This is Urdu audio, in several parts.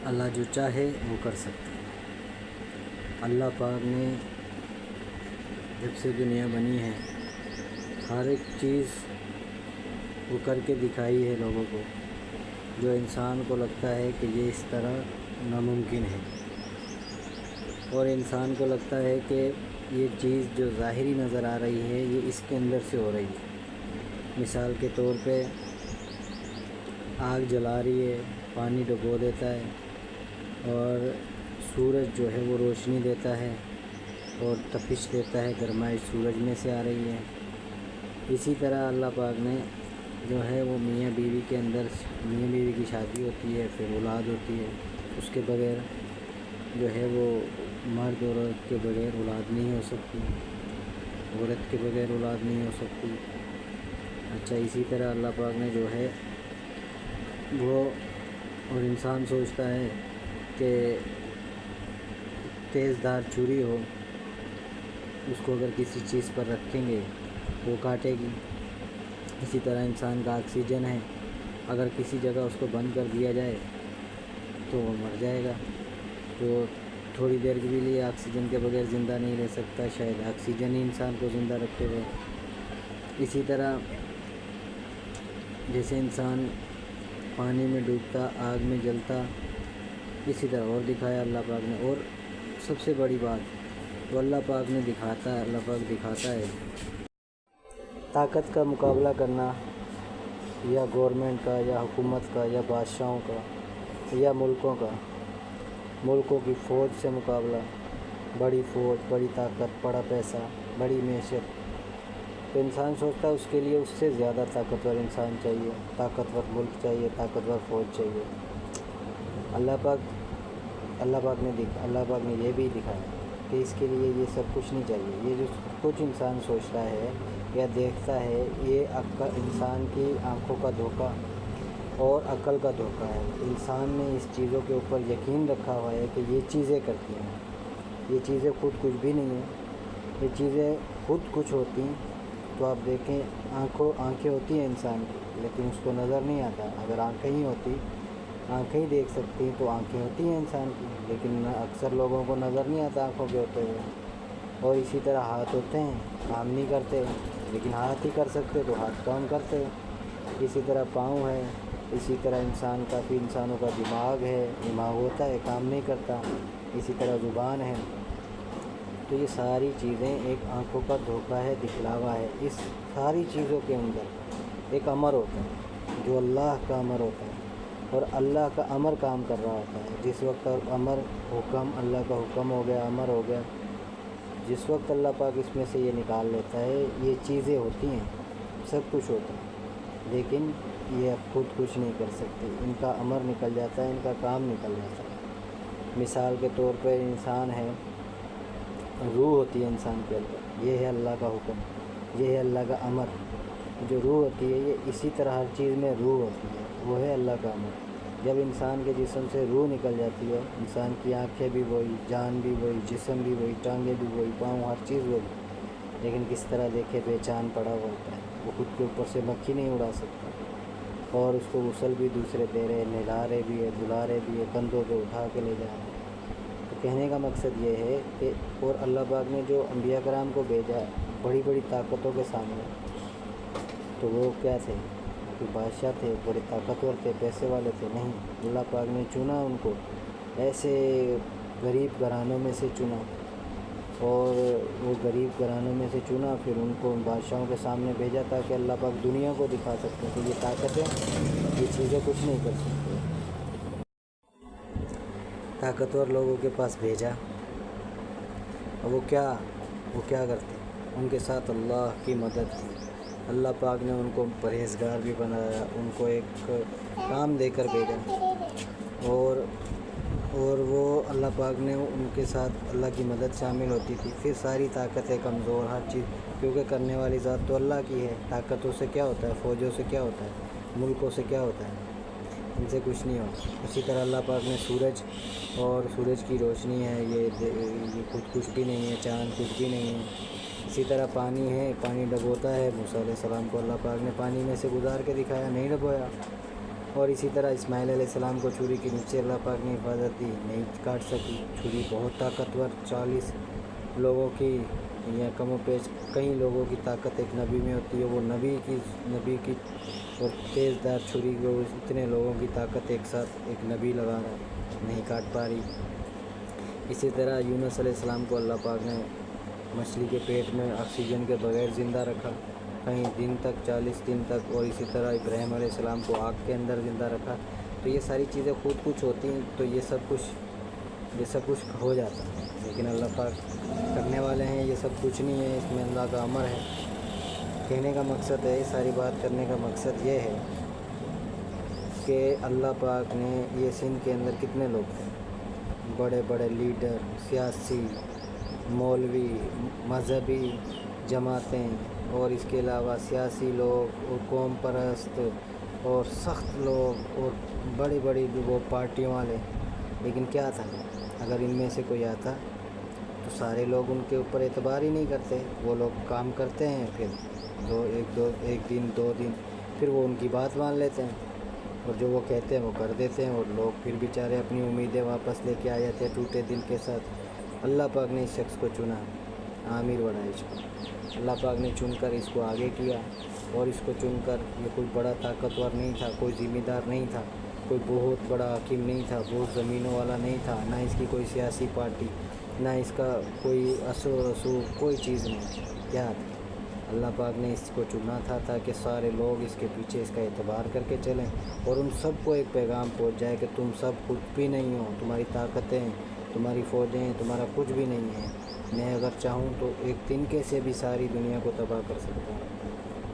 اللہ جو چاہے وہ کر سکتا ہے۔ اللہ پاک نے جب سے دنیا بنی ہے ہر ایک چیز وہ کر کے دکھائی ہے لوگوں کو، جو انسان کو لگتا ہے کہ یہ اس طرح ناممکن ہے، اور انسان کو لگتا ہے کہ یہ چیز جو ظاہری نظر آ رہی ہے یہ اس کے اندر سے ہو رہی ہے۔ مثال کے طور پہ آگ جلا رہی ہے، پانی ڈبو دیتا ہے، اور سورج جو ہے وہ روشنی دیتا ہے اور تپش دیتا ہے، گرمائش سورج میں سے آ رہی ہے۔ اسی طرح اللہ پاک نے جو ہے وہ میاں بیوی کے اندر میاں بیوی کی شادی ہوتی ہے، پھر اولاد ہوتی ہے، اس کے بغیر جو ہے وہ مرد اور عورت کے بغیر اولاد نہیں ہو سکتی، عورت کے بغیر اولاد نہیں ہو سکتی۔ اچھا، اسی طرح اللہ پاک نے جو ہے وہ، اور انسان سوچتا ہے کہ تیز دھار چھری ہو، اس کو اگر کسی چیز پر رکھیں گے وہ کاٹے گی۔ اسی طرح انسان کا آکسیجن ہے، اگر کسی جگہ اس کو بند کر دیا جائے تو وہ مر جائے گا، تو تھوڑی دیر کے لیے آکسیجن کے بغیر زندہ نہیں رہ سکتا، شاید آکسیجن ہی انسان کو زندہ رکھے ہوئے۔ اسی طرح جیسے انسان پانی میں ڈوبتا، آگ میں جلتا، اسی طرح اور دکھایا اللہ پاک نے۔ اور سب سے بڑی بات وہ اللہ پاک نے دکھاتا ہے، اللہ پاک دکھاتا ہے طاقت کا مقابلہ کرنا، یا گورنمنٹ کا، یا حکومت کا، یا بادشاہوں کا، یا ملکوں کی فوج سے مقابلہ، بڑی فوج، بڑی طاقت، بڑا پیسہ، بڑی معیشت، تو انسان سوچتا ہے اس کے لیے اس سے زیادہ طاقتور انسان چاہیے، طاقتور ملک چاہیے، طاقتور فوج چاہیے۔ اللہ پاک نے یہ بھی دکھایا کہ اس کے لیے یہ سب کچھ نہیں چاہیے۔ یہ جو کچھ انسان سوچتا ہے یا دیکھتا ہے، یہ انسان کی آنکھوں کا دھوکہ اور عقل کا دھوکہ ہے۔ انسان نے اس چیزوں کے اوپر یقین رکھا ہوا ہے کہ یہ چیزیں کرتی ہیں، یہ چیزیں خود کچھ بھی نہیں ہیں، یہ چیزیں خود کچھ ہوتی ہیں تو آپ دیکھیں، آنکھیں ہوتی ہیں انسان کی، لیکن اس کو نظر نہیں آتا۔ اگر آنکھیں ہی ہوتی، آنکھیں ہی دیکھ سکتی تو آنکھیں ہوتی ہیں انسان کی، لیکن اکثر لوگوں کو نظر نہیں آتا آنکھوں کے ہوتے ہوئے۔ اور اسی طرح ہاتھ ہوتے ہیں، کام نہیں کرتے، لیکن ہاتھ ہی کر سکتے تو ہاتھ کام کرتے۔ اسی طرح پاؤں ہے، اسی طرح انسانوں کا دماغ ہے، دماغ ہوتا ہے، کام نہیں کرتا۔ اسی طرح زبان ہے۔ تو یہ ساری چیزیں ایک آنکھوں کا دھوکہ ہے، دکھلاوا ہے۔ اس ساری چیزوں کے اندر ایک امر ہوتا ہے جو اللہ کا امر ہوتا ہے، اور اللہ کا امر کام کر رہا ہوتا ہے۔ جس وقت اللہ کا حکم ہو گیا، امر ہو گیا، جس وقت اللہ پاک اس میں سے یہ نکال لیتا ہے، یہ چیزیں ہوتی ہیں، سب کچھ ہوتا ہے، لیکن یہ اب خود کچھ نہیں کر سکتی۔ ان کا امر نکل جاتا ہے، ان کا کام نکل جاتا ہے۔ مثال کے طور پہ انسان ہے، روح ہوتی ہے انسان کے اندر، یہ ہے اللہ کا حکم، یہ ہے اللہ کا امر۔ جو روح ہوتی ہے یہ اسی طرح ہر چیز میں روح ہوتی ہے، وہ ہے اللہ کا امر۔ جب انسان کے جسم سے روح نکل جاتی ہے، انسان کی آنکھیں بھی وہی، جان بھی وہی، جسم بھی وہی، ٹانگیں بھی وہی، پاؤں، ہر چیز وہی، لیکن کس طرح دیکھے بے چان پڑا ہوا ہوتا ہے۔ وہ خود کے اوپر سے مکھی نہیں اڑا سکتا، اور اس کو غسل بھی دوسرے دے رہے، نہلا رہے بھی ہے، دھلا رہے بھی ہے، کندھوں پہ اٹھا کے لے جا رہے ہیں۔ تو کہنے کا مقصد یہ ہے کہ اور اللہ پاک نے جو انبیاء کرام کو بھیجا بڑی بڑی طاقتوں کے سامنے، تو وہ کیا تھے؟ کوئی بادشاہ تھے، بڑے طاقتور تھے، پیسے والے تھے؟ نہیں، اللہ پاک نے چنا ان کو، ایسے غریب گھرانوں میں سے چنا، اور وہ غریب گھرانوں میں سے چنا، پھر ان کو ان بادشاہوں کے سامنے بھیجا تاکہ اللہ پاک دنیا کو دکھا سکتے کہ یہ طاقتیں، یہ چیزیں کچھ نہیں کر سکتے۔ طاقتور لوگوں کے پاس بھیجا، اور وہ کیا کرتے؟ ان کے ساتھ اللہ کی مدد تھی۔ اللہ پاک نے ان کو پرہیزگار بھی بنایا، ان کو ایک کام دے کر بھیجا، اور وہ اللہ پاک نے ان کے ساتھ اللہ کی مدد شامل ہوتی تھی، پھر ساری طاقتیں کمزور، ہر چیز، کیونکہ کرنے والی ذات تو اللہ کی ہے۔ طاقتوں سے کیا ہوتا ہے؟ فوجوں سے کیا ہوتا ہے؟ ملکوں سے کیا ہوتا ہے؟ ان سے کچھ نہیں ہوتا۔ اسی طرح اللہ پاک نے سورج کی روشنی ہے، یہ خود کچھ بھی نہیں ہے، چاند کچھ بھی نہیں ہے۔ اسی طرح پانی ہے، پانی ڈبوتا ہے، موسیٰ علیہ السلام کو اللہ پاک نے پانی میں سے گزار کے دکھایا، نہیں ڈبویا، اور اسی طرح اسماعیل علیہ السلام کو چھری کے نیچے اللہ پاک نے حفاظت دی، نہیں کاٹ سکی چھری، بہت طاقتور 40 لوگوں کی یا کم و بیش کئی لوگوں کی طاقت ایک نبی میں ہوتی ہے، وہ نبی کی اور تیز دار چھری کو اتنے لوگوں کی طاقت ایک ساتھ ایک نبی لگا رہا ہے، نہیں کاٹ پا رہی۔ اسی طرح یونس علیہ السلام کو اللہ پاک نے مچھلی کے پیٹ میں آکسیجن کے بغیر زندہ رکھا کئی دن تک، 40 دن تک، اور اسی طرح ابراہیم علیہ السلام کو آگ کے اندر زندہ رکھا۔ تو یہ ساری چیزیں خود کچھ ہوتی ہیں، تو یہ سب کچھ ہو جاتا ہے، لیکن اللہ پاک کرنے والے ہیں، یہ سب کچھ نہیں ہے، اس میں اللہ کا امر ہے۔ کہنے کا مقصد ہے، ساری بات کرنے کا مقصد یہ ہے کہ اللہ پاک نے یہ سندھ کے اندر کتنے لوگ تھے، بڑے بڑے لیڈر، سیاسی، مولوی، مذہبی جماعتیں، اور اس کے علاوہ سیاسی لوگ اور قوم پرست اور سخت لوگ اور بڑی بڑی وہ پارٹیوں والے، لیکن کیا تھا، اگر ان میں سے کوئی آتا تو سارے لوگ ان کے اوپر اعتبار ہی نہیں کرتے، وہ لوگ کام کرتے ہیں، پھر ایک دن 2 دن پھر وہ ان کی بات مان لیتے ہیں، اور جو وہ کہتے ہیں وہ کر دیتے ہیں، اور لوگ پھر بیچارے اپنی امیدیں واپس لے کے آ جاتے ہیں ٹوٹے دل کے ساتھ۔ اللہ پاک نے اس شخص کو چنا، عامر وڑائچ کو، اللہ پاک نے چن کر اس کو آگے کیا، اور اس کو چن کر یہ کوئی بڑا طاقتور نہیں تھا، کوئی ذمہ دار نہیں تھا، کوئی بہت بڑا حاکم نہیں تھا، بہت زمینوں والا نہیں تھا، نہ اس کی کوئی سیاسی پارٹی، نہ اس کا کوئی اثر و رسوخ، کوئی چیز نہیں، کیا تھا، اللہ پاک نے اس کو چنا تھا تاکہ سارے لوگ اس کے پیچھے اس کا اعتبار کر کے چلیں، اور ان سب کو ایک پیغام پہنچ جائے کہ تم سب کچھ بھی نہیں ہو، تمہاری طاقتیں، تمہاری فوجیں، تمہارا کچھ بھی نہیں ہے، میں اگر چاہوں تو ایک تنکے سے بھی ساری دنیا کو تباہ کر سکتا ہوں۔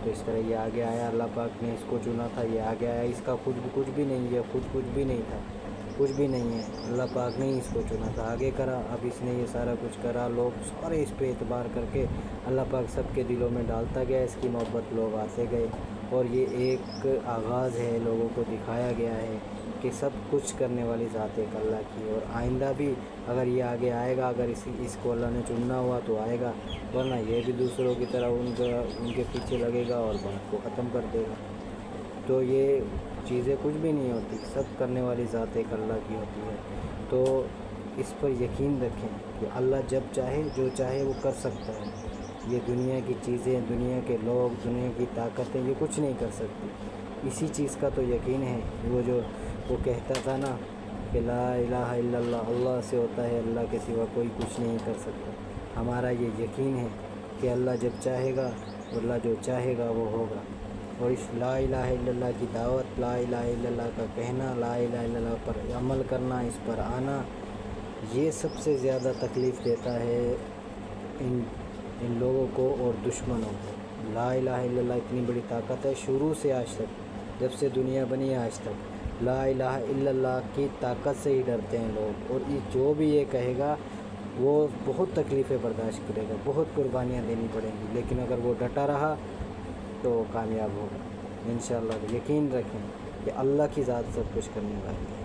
تو اس طرح یہ آگے آیا، اللہ پاک نے اس کو چنا تھا، یہ آگے آیا، اس کا خود کچھ بھی نہیں ہے، خود کچھ بھی نہیں تھا، کچھ بھی نہیں ہے، اللہ پاک نے اس کو چنا تھا، آگے کرا، اب اس نے یہ سارا کچھ کرا، لوگ سارے اس پہ اعتبار کر کے اللہ پاک سب کے دلوں میں ڈالتا گیا، اس کی محبت لوگ آتے گئے، اور یہ ایک آغاز ہے، لوگوں کو دکھایا گیا ہے کہ سب کچھ کرنے والی ذات ایک اللہ کی، اور آئندہ بھی اگر یہ آگے آئے گا، اگر اس کو اللہ نے چننا ہوا تو آئے گا، ورنہ یہ بھی دوسروں کی طرح ان کے پیچھے لگے گا اور بات کو ختم کر دے گا۔ تو یہ چیزیں کچھ بھی نہیں ہوتی، سب کرنے والی ذات ایک اللہ کی ہوتی ہے، تو اس پر یقین رکھیں کہ اللہ جب چاہے جو چاہے وہ کر سکتا ہے، یہ دنیا کی چیزیں، دنیا کے لوگ، دنیا کی طاقتیں یہ کچھ نہیں کر سکتی، اسی چیز کا تو یقین ہے، وہ کہتا تھا نا کہ لا الہ الا اللہ، اللہ سے ہوتا ہے، اللہ کے سوا کوئی کچھ نہیں کر سکتا، ہمارا یہ یقین ہے کہ اللہ جب چاہے گا، اللہ جو چاہے گا وہ ہوگا، اور اس لا الہ الا اللہ کی دعوت، لا الہ الا اللہ کا کہنا، لا الہ الا اللہ پر عمل کرنا، اس پر آنا، یہ سب سے زیادہ تکلیف دیتا ہے ان لوگوں کو اور دشمنوں کو۔ لا الہ الا اللہ اتنی بڑی طاقت ہے، شروع سے آج تک، جب سے دنیا بنی ہے آج تک، لا الہ الا اللہ کی طاقت سے ہی ڈرتے ہیں لوگ، اور جو بھی یہ کہے گا وہ بہت تکلیفیں برداشت کرے گا، بہت قربانیاں دینی پڑیں گی، لیکن اگر وہ ڈٹا رہا تو کامیاب ہوگا انشاءاللہ۔ یقین رکھیں کہ اللہ کی ذات سب کچھ کرنے والی ہے۔